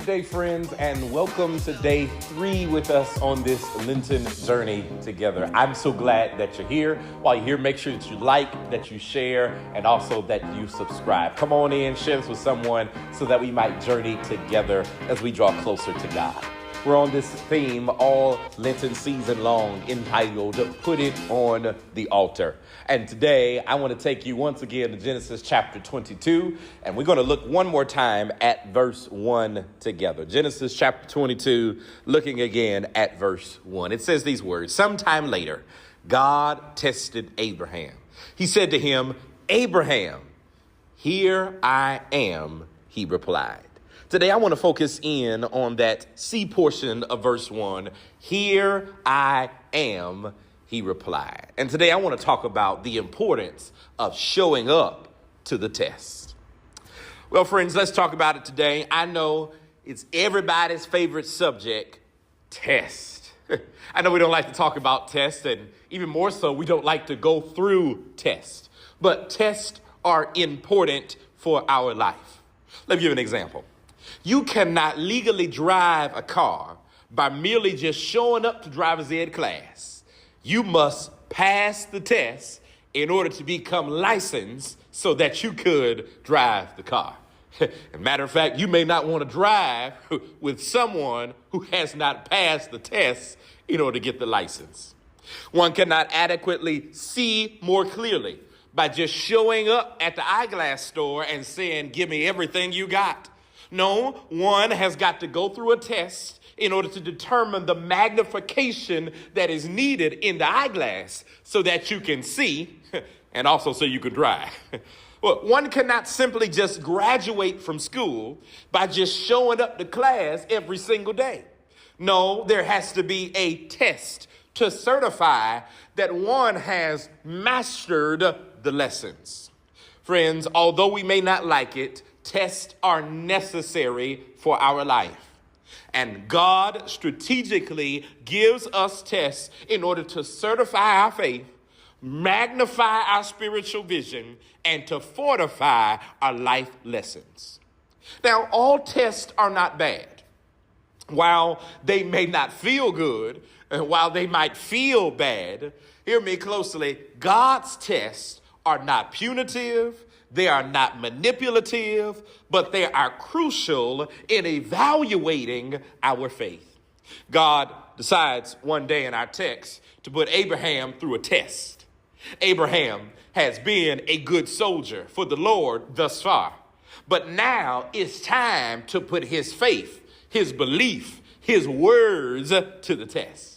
day, friends, and welcome to day 3 with us on this Lenten journey together. I'm so glad that you're here. While you're here, make sure that you like, that you share, and also that you subscribe. Come on in, share this with someone so that we might journey together as we draw closer to God. We're on this theme all Lenten season long entitled, Put It on the Altar. And today I want to take you once again to Genesis chapter 22, and we're going to look one more time at verse 1 together. Genesis chapter 22, looking again at verse 1. It says these words, "Sometime later, God tested Abraham. He said to him, 'Abraham, here I am,' he replied." Today, I want to focus in on that C portion of verse 1. "Here I am," he replied. And today, I want to talk about the importance of showing up to the test. Well, friends, let's talk about it today. I know it's everybody's favorite subject, test. I know we don't like to talk about tests, and even more so, we don't like to go through tests. But tests are important for our life. Let me give you an example. You cannot legally drive a car by merely just showing up to driver's ed class. You must pass the test in order to become licensed so that you could drive the car. As a matter of fact, you may not want to drive with someone who has not passed the test in order to get the license. One cannot adequately see more clearly by just showing up at the eyeglass store and saying, "Give me everything you got." No, one has got to go through a test in order to determine the magnification that is needed in the eyeglass so that you can see and also so you can drive. Well, one cannot simply just graduate from school by just showing up to class every single day. No, there has to be a test to certify that one has mastered the lessons. Friends, although we may not like it, tests are necessary for our life. And God strategically gives us tests in order to certify our faith, magnify our spiritual vision, and to fortify our life lessons. Now, all tests are not bad. While they may not feel good, and while they might feel bad, hear me closely, God's tests are not punitive. They are not manipulative, but they are crucial in evaluating our faith. God decides one day in our text to put Abraham through a test. Abraham has been a good soldier for the Lord thus far, but now it's time to put his faith, his belief, his words to the test.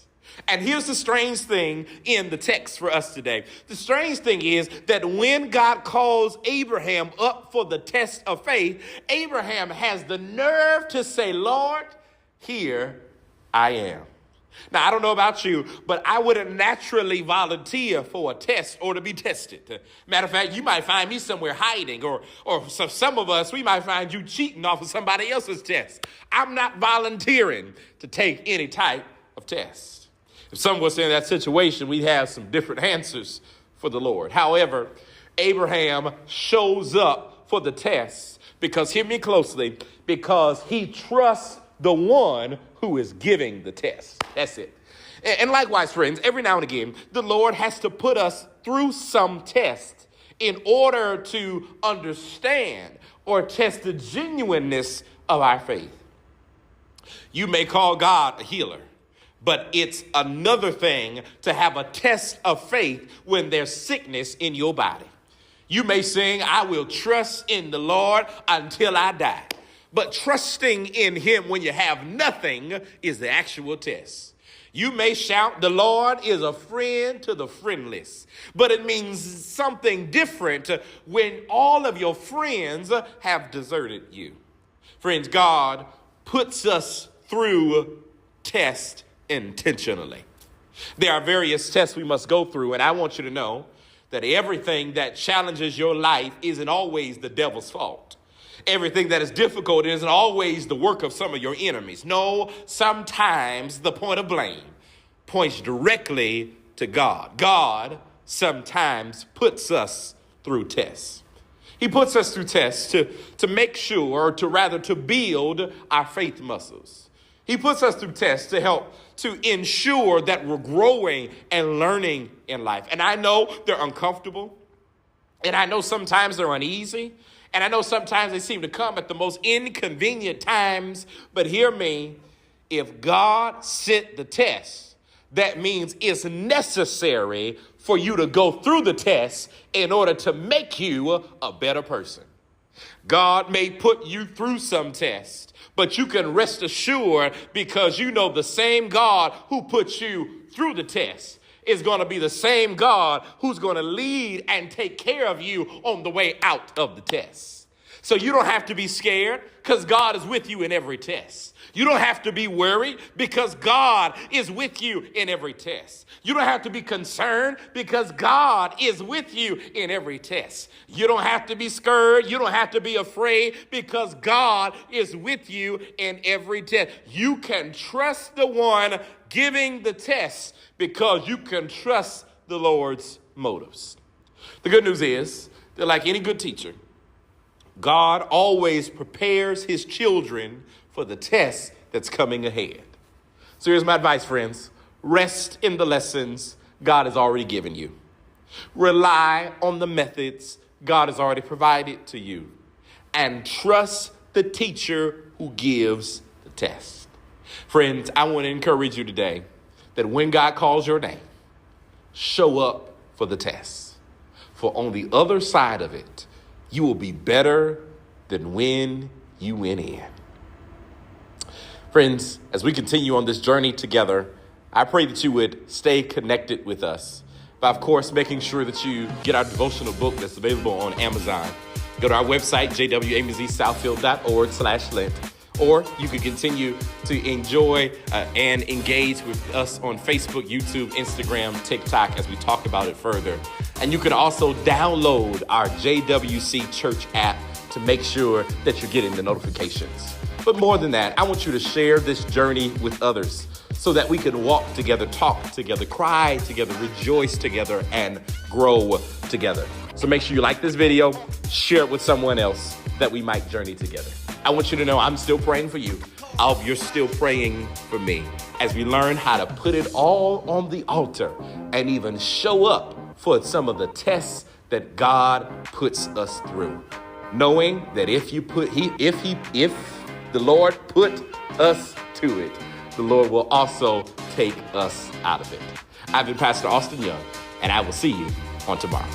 And here's the strange thing in the text for us today. The strange thing is that when God calls Abraham up for the test of faith, Abraham has the nerve to say, "Lord, here I am." Now, I don't know about you, but I wouldn't naturally volunteer for a test or to be tested. Matter of fact, you might find me somewhere hiding, or some of us, we might find you cheating off of somebody else's test. I'm not volunteering to take any type of test. If someone was in that situation, we'd have some different answers for the Lord. However, Abraham shows up for the test because, hear me closely, because he trusts the one who is giving the test. That's it. And likewise, friends, every now and again, the Lord has to put us through some test in order to understand or test the genuineness of our faith. You may call God a healer, but it's another thing to have a test of faith when there's sickness in your body. You may sing, "I will trust in the Lord until I die." But trusting in him when you have nothing is the actual test. You may shout, "The Lord is a friend to the friendless," but it means something different when all of your friends have deserted you. Friends, God puts us through tests intentionally. There are various tests we must go through, and I want you to know that everything that challenges your life isn't always the devil's fault. Everything that is difficult isn't always the work of some of your enemies. No, sometimes the point of blame points directly to God. God sometimes puts us through tests. He puts us through tests to make sure, or to build our faith muscles. He puts us through tests to help to ensure that we're growing and learning in life. And I know they're uncomfortable. And I know sometimes they're uneasy. And I know sometimes they seem to come at the most inconvenient times. But hear me, if God sent the test, that means it's necessary for you to go through the test in order to make you a better person. God may put you through some tests, but you can rest assured because you know the same God who puts you through the test is going to be the same God who's going to lead and take care of you on the way out of the test. So you don't have to be scared because God is with you in every test. You don't have to be worried because God is with you in every test. You don't have to be concerned because God is with you in every test. You don't have to be scared. You don't have to be afraid because God is with you in every test. You can trust the one giving the test because you can trust the Lord's motives. The good news is that, like any good teacher, God always prepares his children for the test that's coming ahead. So here's my advice, friends. Rest in the lessons God has already given you. Rely on the methods God has already provided to you. And trust the teacher who gives the test. Friends, I want to encourage you today that when God calls your name, show up for the test. For on the other side of it, you will be better than when you went in. Friends, as we continue on this journey together, I pray that you would stay connected with us by, of course, making sure that you get our devotional book that's available on Amazon. Go to our website, jwamzsouthfield.org/Lent. Or you can continue to enjoy and engage with us on Facebook, YouTube, Instagram, TikTok as we talk about it further. And you can also download our JWC Church app to make sure that you're getting the notifications. But more than that, I want you to share this journey with others so that we can walk together, talk together, cry together, rejoice together, and grow together. So make sure you like this video, share it with someone else that we might journey together. I want you to know I'm still praying for you. I hope you're still praying for me as we learn how to put it all on the altar and even show up for some of the tests that God puts us through. Knowing that if the Lord put us to it, the Lord will also take us out of it. I've been Pastor Austin Young, and I will see you on tomorrow.